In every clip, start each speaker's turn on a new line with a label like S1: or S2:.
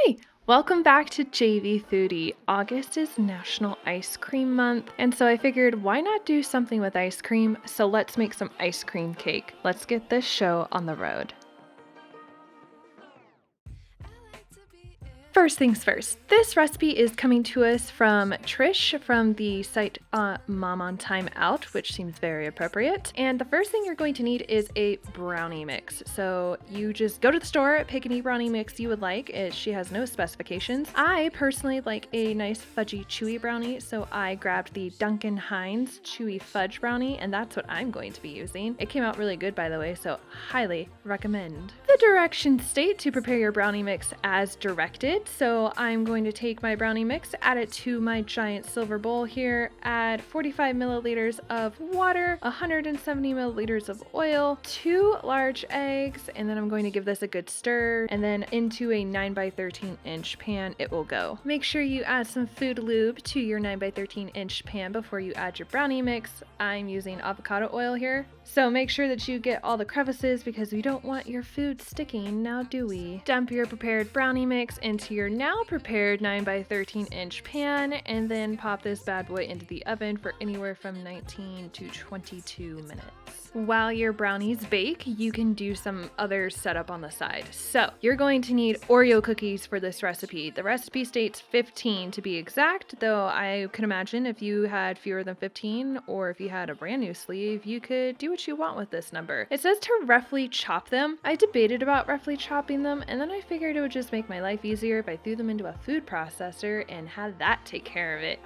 S1: Hey, welcome back to JV Foodie. August is National Ice Cream Month, and so I figured why not do something with ice cream? So let's make some ice cream cake. Let's get this show on the road. First things first, this recipe is coming to us from Trish from the site Mom on Time Out, which seems very appropriate. And the first thing you're going to need is a brownie mix. So you just go to the store, pick any brownie mix you would like. She has no specifications. I personally like a nice fudgy chewy brownie, so I grabbed the Duncan Hines chewy fudge brownie, and that's what I'm going to be using. It came out really good, by the way, so highly recommend. The directions state to prepare your brownie mix as directed. So I'm going to take my brownie mix, add it to my giant silver bowl here, add 45 milliliters of water, 170 milliliters of oil, 2 large eggs, and then I'm going to give this a good stir, and then into a 9 by 13 inch pan it will go. Make sure you add some food lube to your 9 by 13 inch pan before you add your brownie mix. I'm using avocado oil here. So make sure that you get all the crevices because we don't want your food sticking, now do we? Dump your prepared brownie mix into your now prepared 9 by 13 inch pan, and then pop this bad boy into the oven for anywhere from 19 to 22 minutes. While your brownies bake, you can do some other setup on the side. So you're going to need Oreo cookies for this recipe. The recipe states 15 to be exact, though I can imagine if you had fewer than 15 or if you had a brand new sleeve, you could do what you want with this number. It says to roughly chop them. I debated about roughly chopping them, and then I figured it would just make my life easier if I threw them into a food processor and had that take care of it.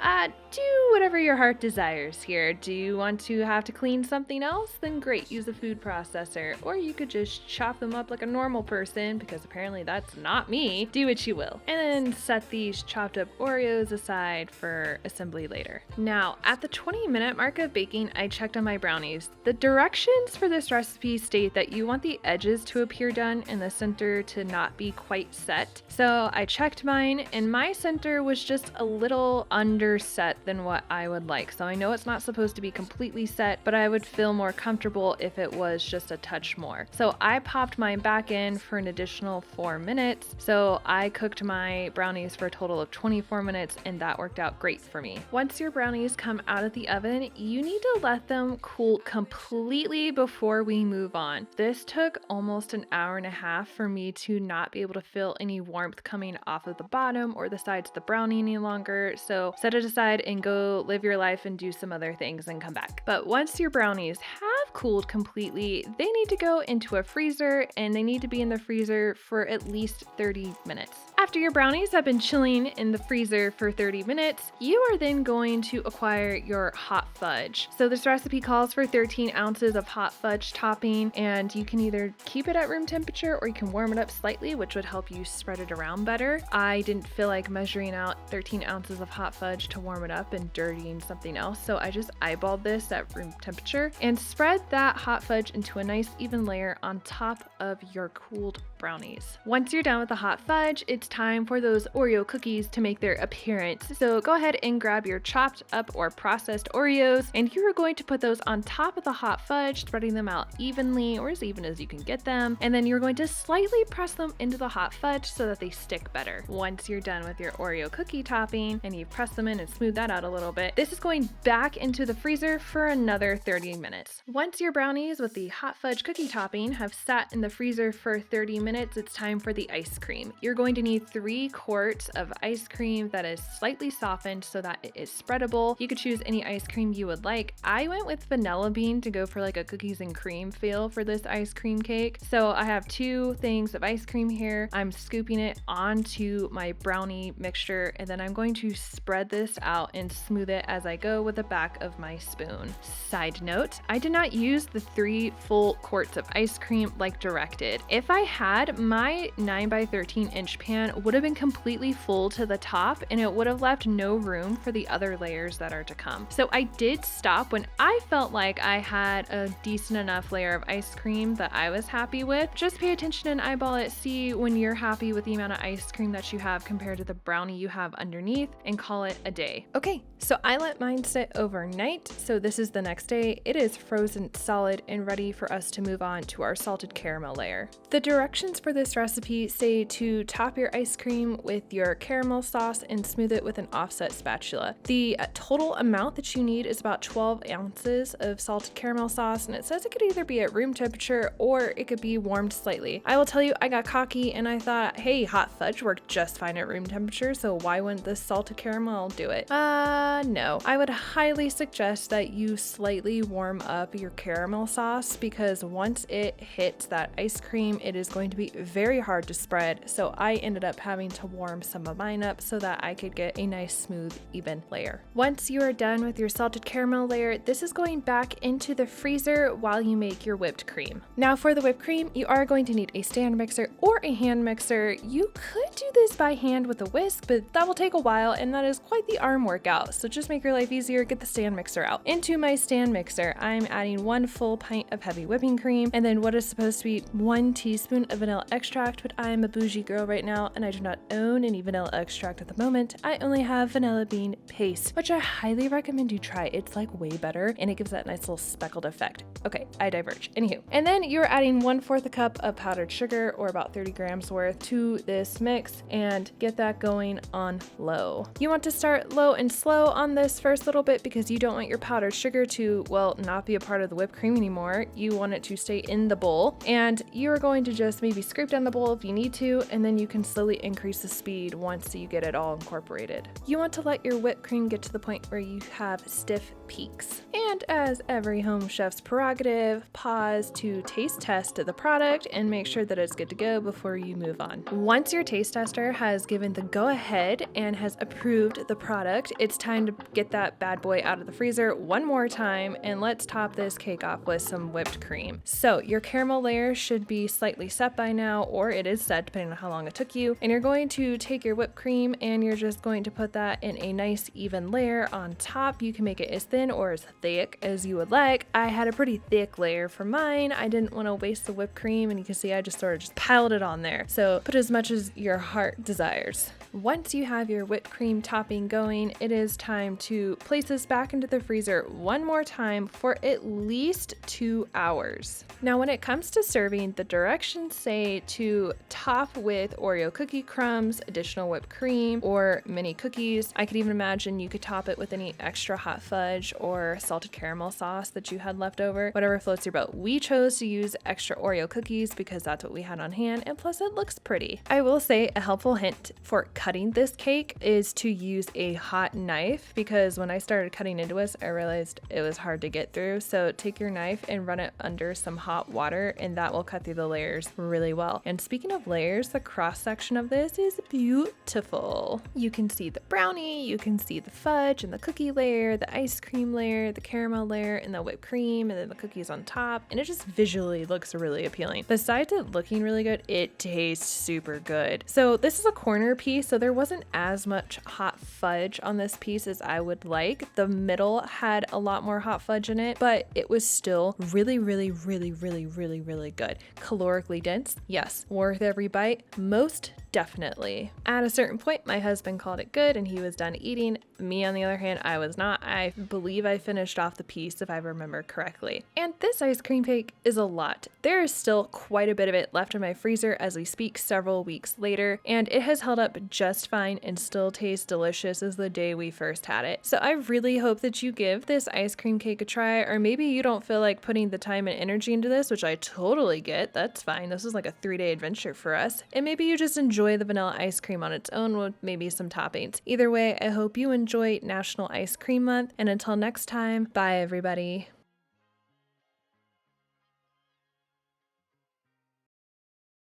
S1: Do whatever your heart desires here. Do you want to have to clean something else? Then great, use a food processor. Or you could just chop them up like a normal person, because apparently that's not me. Do what you will. And then set these chopped up Oreos aside for assembly later. Now, at the 20-minute mark of baking, I checked on my brownies. The directions for this recipe state that you want the edges to appear done and the center to not be quite set. So I checked mine, and my center was just a little underset than what I would like. So I know it's not supposed to be completely set, but I would feel more comfortable if it was just a touch more. So I popped mine back in for an additional 4 minutes. So I cooked my brownies for a total of 24 minutes, and that worked out great for me. Once your brownies come out of the oven, you need to let them cool completely before we move on. This took almost an hour and a half for me to not be able to feel any warmth coming off of the bottom or the sides of the brownie any longer. So set it aside and go live your life and do some other things and come back. But once your brownies have cooled completely, they need to go into a freezer, and they need to be in the freezer for at least 30 minutes. After your brownies have been chilling in the freezer for 30 minutes, you are then going to acquire your hot fudge. So this recipe calls for 13 ounces of hot fudge topping, and you can either keep it at room temperature or you can warm it up slightly, which would help you spread it around better. I didn't feel like measuring out 13 ounces of hot fudge to warm it up and dirtying something else, so I just eyeballed this at room temperature and spread that hot fudge into a nice even layer on top of your cooled brownies. Once you're done with the hot fudge, it's time for those Oreo cookies to make their appearance. So go ahead and grab your chopped up or processed Oreos, and you are going to put those on top of the hot fudge, spreading them out evenly or as even as you can get them. And then you're going to slightly press them into the hot fudge so that they stick better. Once you're done with your Oreo cookie topping and you press them in and smooth that out a little bit, this is going back into the freezer for another 30 minutes. Once your brownies with the hot fudge cookie topping have sat in the freezer for 30 minutes, it's time for the ice cream. You're going to need 3 quarts of ice cream that is slightly softened so that it is spreadable. You could choose any ice cream you would like. I went with vanilla bean to go for like a cookies and cream feel for this ice cream cake. So I have 2 things of ice cream here. I'm scooping it onto my brownie mixture, and then I'm going to spread this out and smooth it as I go with the back of my spoon. Side note, I did not use the 3 full quarts of ice cream like directed. If I had, my 9 by 13 inch pan would have been completely full to the top, and it would have left no room for the other layers that are to come. So I did stop when I felt like I had a decent enough layer of ice cream that I was happy with. Just pay attention and eyeball it, see when you're happy with the amount of ice cream that you have compared to the brownie you have underneath, and call it a day. Okay, so I let mine sit overnight, so this is the next day. It is frozen solid and ready for us to move on to our salted caramel layer. The directions for this recipe say to top your ice cream with your caramel sauce and smooth it with an offset spatula. The total amount that you need is about 12 ounces of salted caramel sauce, and it says it could either be at room temperature or it could be warmed slightly. I will tell you, I got cocky and I thought, hey, hot fudge worked just fine at room temperature, so why wouldn't this salted caramel do it? No. I would highly suggest that you slightly warm up your caramel sauce, because once it hits that ice cream, it is going to be very hard to spread. So I ended up having to warm some of mine up so that I could get a nice, smooth, even layer. Once you are done with your salted caramel layer, this is going back into the freezer while you make your whipped cream. Now for the whipped cream, you are going to need a stand mixer or a hand mixer. You could do this by hand with a whisk, but that will take a while and that is quite the arm workout. So just make your life easier, get the stand mixer out. Into my stand mixer, I'm adding 1 full pint of heavy whipping cream and then what is supposed to be 1 teaspoon of vanilla extract, but I'm a bougie girl right now and I do not own any vanilla extract at the moment. I only have vanilla bean paste, which I highly recommend you try. It's like way better and it gives that nice little speckled effect. Okay, I diverge. Anywho. And then you're adding 1/4 a cup of powdered sugar, or about 30 grams worth, to this mix and get that going on low. You want to start low and slow on this first little bit because you don't want your powdered sugar to, well, not be a part of the whipped cream anymore. You want it to stay in the bowl, and you're going to just maybe scrape down the bowl if you need to, and then you can slowly increase the speed once you get it all incorporated. You want to let your whipped cream get to the point where you have stiff peaks. And as every home chef's prerogative, pause to taste test the product and make sure that it's good to go before you move on. Once your taste tester has given the go ahead and has approved the product, it's time to get that bad boy out of the freezer one more time, and let's top this cake off with some whipped cream. So your caramel layer should be slightly set by now, or it is set depending on how long it took you, and you're going to take your whipped cream and you're just going to put that in a nice even layer on top. You can make it as thin or as thick as you would like. I had a pretty thick layer for mine. I didn't want to waste the whipped cream, and you can see I just sort of just piled it on there. So put as much as your heart desires. Once you have your whipped cream topping going, it is time to place this back into the freezer one more time for at least 2 hours. Now, when it comes to serving, the directions say to top with Oreo cookie crumbs, additional whipped cream, or mini cookies. I could even imagine you could top it with any extra hot fudge or salted caramel sauce that you had left over, whatever floats your boat. We chose to use extra Oreo cookies because that's what we had on hand, and plus it looks pretty. I will say a helpful hint for cutting this cake is to use a hot knife, because when I started cutting into this, I realized it was hard to get through. So take your knife and run it under some hot water, and that will cut through the layers really well. And speaking of layers, the cross section of this is beautiful. You can see the brownie, you can see the fudge and the cookie layer, the ice cream layer, the caramel layer, and the whipped cream, and then the cookies on top, and it just visually looks really appealing. Besides it looking really good, it tastes super good. So this is a corner piece, so there wasn't as much hot fudge on this piece as I would like. The middle had a lot more hot fudge in it, but it was still really good. Calorically dense, yes. Worth every bite, most definitely. At a certain point, my husband called it good and he was done eating. Me, on the other hand, I was not. I believe I finished off the piece, if I remember correctly. And this ice cream cake is a lot. There is still quite a bit of it left in my freezer as we speak several weeks later, and it has held up just fine and still tastes delicious as the day we first had it. So I really hope that you give this ice cream cake a try, or maybe you don't feel like putting the time and energy into this, which I totally get. That's fine. This was like a 3-day adventure for us. And maybe you just enjoy the vanilla ice cream on its own with maybe some toppings. Either way, I hope you enjoy National Ice Cream Month, and until next time, bye everybody.